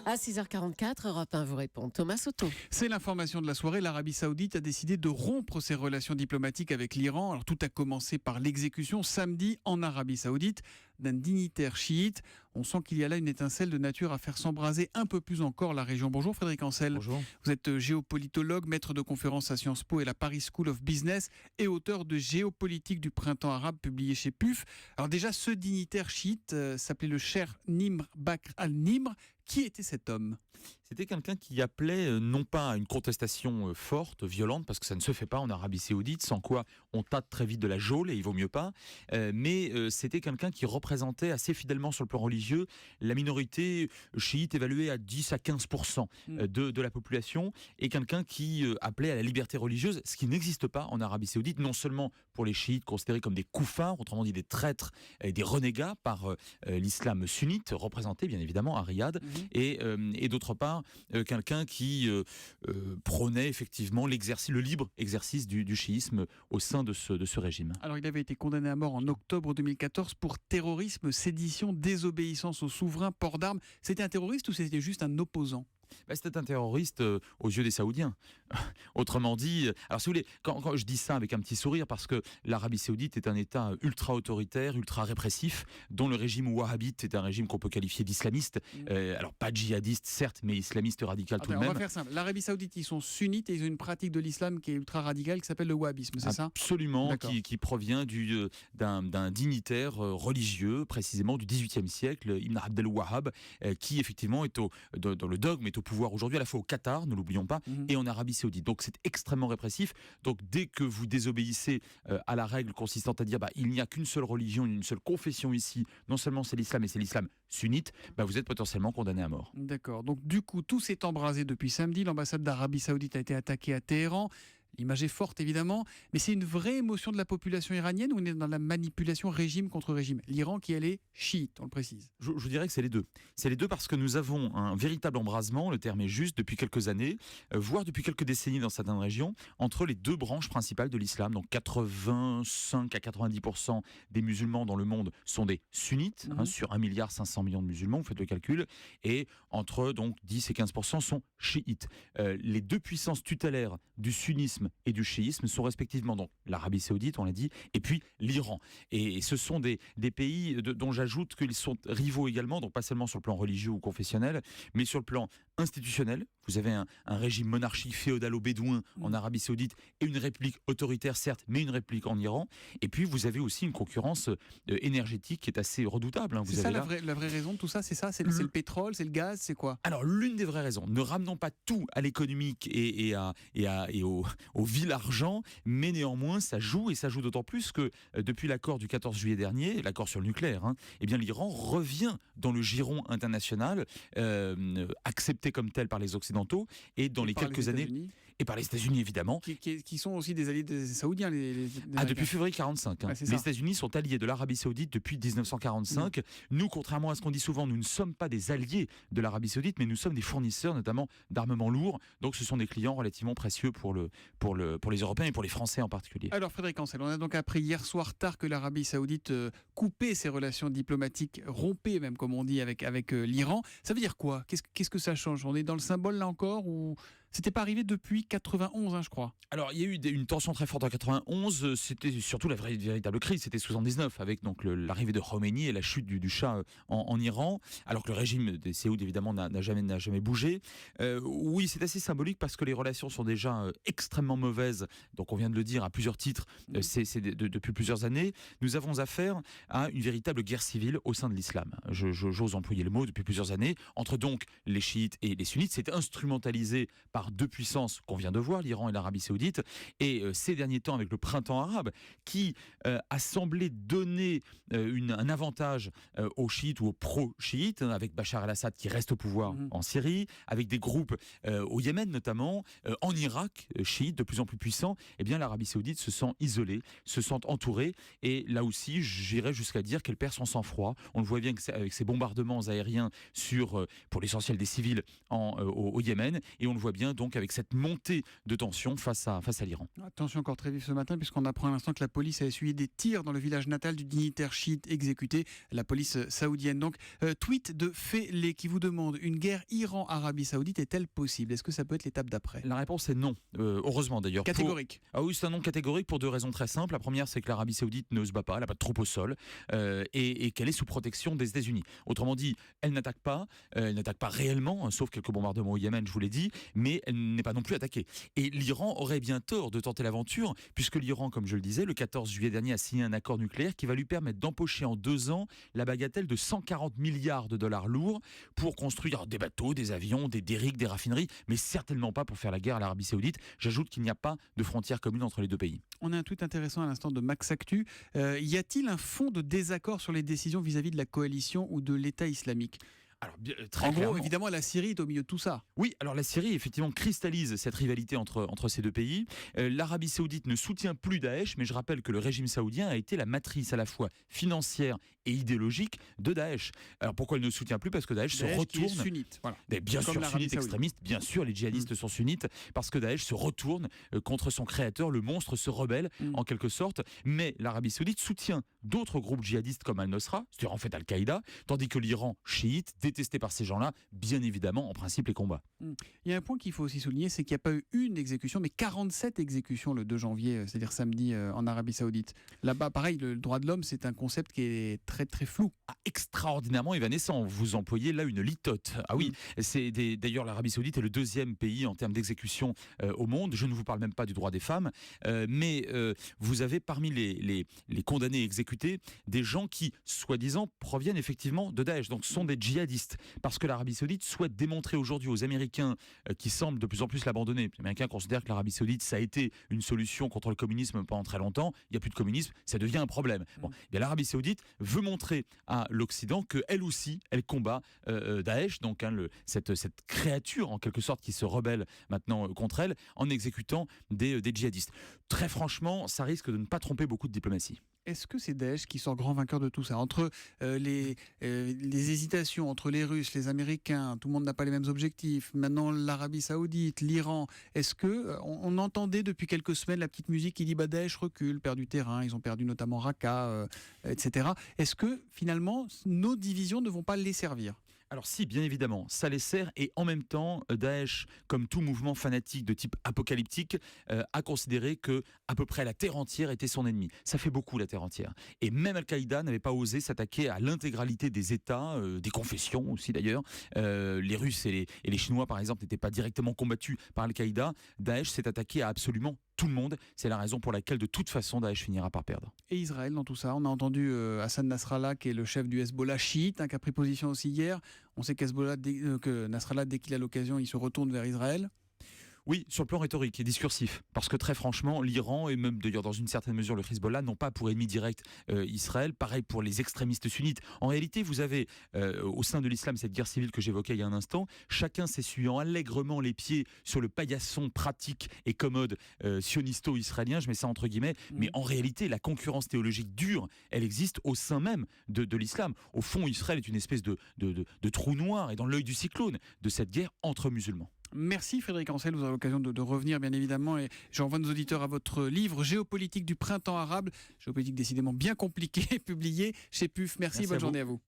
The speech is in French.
À 6h44, Europe 1 vous répond. Thomas Soto. C'est l'information de la soirée. L'Arabie Saoudite a décidé de rompre ses relations diplomatiques avec l'Iran. Alors, tout a commencé par l'exécution samedi en Arabie Saoudite d'un dignitaire chiite. On sent qu'il y a là une étincelle de nature à faire s'embraser un peu plus encore la région. Bonjour Frédéric Ancel. Bonjour. Vous êtes géopolitologue, maître de conférences à Sciences Po et la Paris School of Business et auteur de Géopolitique du printemps arabe publié chez PUF. Alors déjà, ce dignitaire chiite s'appelait le Cheikh Nimr Bakr al-Nimr. Qui était cet homme ? C'était quelqu'un qui appelait non pas à une contestation forte, violente, parce que ça ne se fait pas en Arabie Saoudite, sans quoi on tâte très vite de la geôle et il vaut mieux pas, mais c'était quelqu'un qui représentait assez fidèlement sur le plan religieux la minorité chiite évaluée à 10 à 15% de la population, et quelqu'un qui appelait à la liberté religieuse, ce qui n'existe pas en Arabie Saoudite, non seulement pour les chiites considérés comme des koufars, autrement dit des traîtres et des renégats par l'islam sunnite, représenté bien évidemment à Riyad, et d'autre part quelqu'un qui prônait effectivement le libre exercice du chiisme au sein de ce régime. Alors il avait été condamné à mort en octobre 2014 pour terrorisme, sédition, désobéissance au souverain, port d'armes. C'était un terroriste ou c'était juste un opposant ? C'était un terroriste aux yeux des Saoudiens. Autrement dit, alors si vous voulez, quand je dis ça avec un petit sourire, parce que l'Arabie Saoudite est un État ultra-autoritaire, ultra-répressif, dont le régime wahhabite est un régime qu'on peut qualifier d'islamiste. Alors pas djihadiste, certes, mais islamiste radical tout de même. On va faire simple. L'Arabie Saoudite, ils sont sunnites et ils ont une pratique de l'islam qui est ultra-radicale, qui s'appelle le wahhabisme, c'est ça ? Absolument, qui provient d'un dignitaire religieux, précisément du XVIIIe siècle, Ibn Abd al-Wahhab, qui effectivement est dans le dogme, au pouvoir aujourd'hui à la fois au Qatar, ne l'oublions pas, et en Arabie Saoudite. Donc c'est extrêmement répressif. Donc dès que vous désobéissez à la règle consistant à dire il n'y a qu'une seule religion, une seule confession ici, non seulement c'est l'islam, et c'est l'islam sunnite, vous êtes potentiellement condamné à mort. D'accord. Donc du coup, tout s'est embrasé depuis samedi. L'ambassade d'Arabie Saoudite a été attaquée à Téhéran. L'image est forte, évidemment, mais c'est une vraie émotion de la population iranienne ou on est dans la manipulation régime contre régime ? L'Iran qui, elle, est chiite, on le précise. Je vous dirais que c'est les deux. C'est les deux parce que nous avons un véritable embrasement, le terme est juste, depuis quelques années, voire depuis quelques décennies dans certaines régions, entre les deux branches principales de l'islam. Donc 85 à 90% des musulmans dans le monde sont des sunnites, sur 1,5 milliard de musulmans, vous faites le calcul, et entre donc 10 et 15% sont chiites. Les deux puissances tutélaires du sunnisme et du chiisme sont respectivement donc l'Arabie Saoudite, on l'a dit, et puis l'Iran. Et ce sont des pays dont j'ajoute qu'ils sont rivaux également, donc pas seulement sur le plan religieux ou confessionnel, mais sur le plan institutionnel. Vous avez un régime monarchique féodalo-bédouin en Arabie Saoudite et une république autoritaire, certes, mais une république en Iran. Et puis vous avez aussi une concurrence énergétique qui est assez redoutable. C'est ça la vraie raison de tout ça, c'est ça, c'est le pétrole, c'est le gaz, c'est quoi ? Alors l'une des vraies raisons, ne ramenons pas tout à l'économique et au vil argent, mais néanmoins ça joue, et ça joue d'autant plus que depuis l'accord du 14 juillet dernier, l'accord sur le nucléaire, eh bien l'Iran revient dans le giron international, accepté comme tel par les Occidentaux, et dans les quelques années, et par les États-Unis évidemment, qui sont aussi des alliés des Saoudiens. Depuis février 45. Les États-Unis sont alliés de l'Arabie Saoudite depuis 1945. Nous, contrairement à ce qu'on dit souvent, nous ne sommes pas des alliés de l'Arabie Saoudite, mais nous sommes des fournisseurs, notamment d'armements lourds. Donc, ce sont des clients relativement précieux pour les Européens et pour les Français en particulier. Alors, Frédéric Ancel, on a donc appris hier soir tard que l'Arabie Saoudite coupait ses relations diplomatiques, rompait même, comme on dit, avec l'Iran. Ça veut dire quoi ? Qu'est-ce que ça change ? On est dans le symbole là encore, ou c'était pas arrivé depuis 91, je crois. Alors, il y a eu une tension très forte en 91. C'était surtout la véritable crise. C'était 79 avec donc l'arrivée de Khomeini et la chute du Shah en Iran. Alors que le régime des Saouds évidemment n'a jamais bougé. Oui, c'est assez symbolique parce que les relations sont déjà extrêmement mauvaises. Donc, on vient de le dire à plusieurs titres. C'est depuis plusieurs années. Nous avons affaire à une véritable guerre civile au sein de l'islam. J'ose employer le mot depuis plusieurs années entre donc les chiites et les sunnites. C'est instrumentalisé par deux puissances qu'on vient de voir, l'Iran et l'Arabie Saoudite, et ces derniers temps avec le printemps arabe qui a semblé donner un avantage aux chiites ou aux pro-chiites, avec Bachar el-Assad qui reste au pouvoir en Syrie, avec des groupes au Yémen notamment, en Irak, chiites de plus en plus puissants. Eh bien l'Arabie Saoudite se sent isolée, se sent entourée, et là aussi j'irais jusqu'à dire qu'elle perd son sang-froid. On le voit bien avec ces bombardements aériens pour l'essentiel des civils au Yémen, et on le voit bien Saoudien, donc avec cette montée de tension face à l'Iran. Attention encore très vif ce matin, puisqu'on apprend à l'instant que la police a essuyé des tirs dans le village natal du dignitaire chiite exécuté, la police saoudienne. Donc, tweet de Félé qui vous demande: une guerre Iran-Arabie Saoudite est-elle possible? Est-ce que ça peut être l'étape d'après? La réponse est non, heureusement d'ailleurs. Catégorique. Ah oui, c'est un non catégorique pour deux raisons très simples. La première, c'est que l'Arabie Saoudite ne se bat pas, elle n'a pas de troupes au sol, et qu'elle est sous protection des États-Unis. Autrement dit, elle n'attaque pas réellement, sauf quelques bombardements au Yémen, je vous l'ai dit, mais elle n'est pas non plus attaquée. Et l'Iran aurait bien tort de tenter l'aventure, puisque l'Iran, comme je le disais, le 14 juillet dernier a signé un accord nucléaire qui va lui permettre d'empocher en 2 ans la bagatelle de 140 milliards de dollars lourds pour construire des bateaux, des avions, des rigs, des raffineries, mais certainement pas pour faire la guerre à l'Arabie Saoudite. J'ajoute qu'il n'y a pas de frontière commune entre les deux pays. On a un tweet intéressant à l'instant de Max Actu. Y a-t-il un fond de désaccord sur les décisions vis-à-vis de la coalition ou de l'État islamique? Alors, très En gros, clairement. évidemment, la Syrie est au milieu de tout ça. Oui, alors la Syrie, effectivement, cristallise cette rivalité entre ces deux pays. L'Arabie Saoudite ne soutient plus Daesh, mais je rappelle que le régime saoudien a été la matrice à la fois financière et idéologique de Daesh. Alors pourquoi il ne soutient plus? Parce que Daesh se Qui est retourne. sunnite. Voilà. Bien Comme sûr, l'Arabie sunnites saoudite. extrémistes, bien sûr, les djihadistes sont sunnites, parce que Daesh se retourne contre son créateur, le monstre se rebelle en quelque sorte. Mais l'Arabie Saoudite soutient d'autres groupes djihadistes comme Al-Nosra, c'est-à-dire en fait Al-Qaïda, tandis que l'Iran chiite, détesté par ces gens-là, bien évidemment, en principe, les combats. Il y a un point qu'il faut aussi souligner, c'est qu'il n'y a pas eu une exécution, mais 47 exécutions le 2 janvier, c'est-à-dire samedi en Arabie Saoudite. Là-bas, pareil, le droit de l'homme, c'est un concept qui est très très flou. Extraordinairement évanescent. Vous employez là une litote. Ah oui, d'ailleurs l'Arabie Saoudite est le 2e pays en termes d'exécution au monde. Je ne vous parle même pas du droit des femmes, mais vous avez parmi les condamnés exécutés des gens qui, soi-disant, proviennent effectivement de Daesh. Donc ce sont des djihadistes. Parce que l'Arabie Saoudite souhaite démontrer aujourd'hui aux Américains qui semblent de plus en plus l'abandonner. Les Américains considèrent que l'Arabie Saoudite, ça a été une solution contre le communisme pendant très longtemps. Il n'y a plus de communisme, ça devient un problème. Bon, bien, l'Arabie Saoudite veut montrer à l'Occident qu'elle aussi, elle combat Daesh, donc cette créature en quelque sorte qui se rebelle maintenant contre elle, en exécutant des djihadistes. Très franchement, ça risque de ne pas tromper beaucoup de diplomatie. Est-ce que c'est Daesh qui sort grand vainqueur de tout ça? Entre les hésitations entre les Russes, les Américains, tout le monde n'a pas les mêmes objectifs, maintenant l'Arabie Saoudite, l'Iran, est-ce que on entendait depuis quelques semaines la petite musique qui dit Daesh recule, perd du terrain, ils ont perdu notamment Raqqa, etc. Est-ce que finalement nos divisions ne vont pas les servir? Alors si, bien évidemment, ça les sert, et en même temps, Daesh, comme tout mouvement fanatique de type apocalyptique, a considéré que à peu près la Terre entière était son ennemi. Ça fait beaucoup, la Terre entière. Et même Al-Qaïda n'avait pas osé s'attaquer à l'intégralité des États, des confessions aussi d'ailleurs. Les Russes et les Chinois, par exemple, n'étaient pas directement combattus par Al-Qaïda. Daesh s'est attaqué à absolument tout le monde. C'est la raison pour laquelle, de toute façon, Daesh finira par perdre. Et Israël dans tout ça? On a entendu Hassan Nasrallah, qui est le chef du Hezbollah chiite, qui a pris position aussi hier. On sait que Nasrallah, dès qu'il a l'occasion, il se retourne vers Israël. Oui, sur le plan rhétorique et discursif, parce que très franchement, l'Iran et même d'ailleurs dans une certaine mesure le Hezbollah n'ont pas pour ennemi direct Israël. Pareil pour les extrémistes sunnites. En réalité, vous avez au sein de l'islam cette guerre civile que j'évoquais il y a un instant, chacun s'essuyant allègrement les pieds sur le paillasson pratique et commode sionisto-israélien, je mets ça entre guillemets, mais en réalité, la concurrence théologique dure, elle existe au sein même de l'islam. Au fond, Israël est une espèce de trou noir et dans l'œil du cyclone de cette guerre entre musulmans. Merci Frédéric Ancel, vous aurez l'occasion de revenir bien évidemment, et j'envoie nos auditeurs à votre livre Géopolitique du printemps arabe, géopolitique décidément bien compliqué, publié chez PUF. Merci, bonne journée à vous.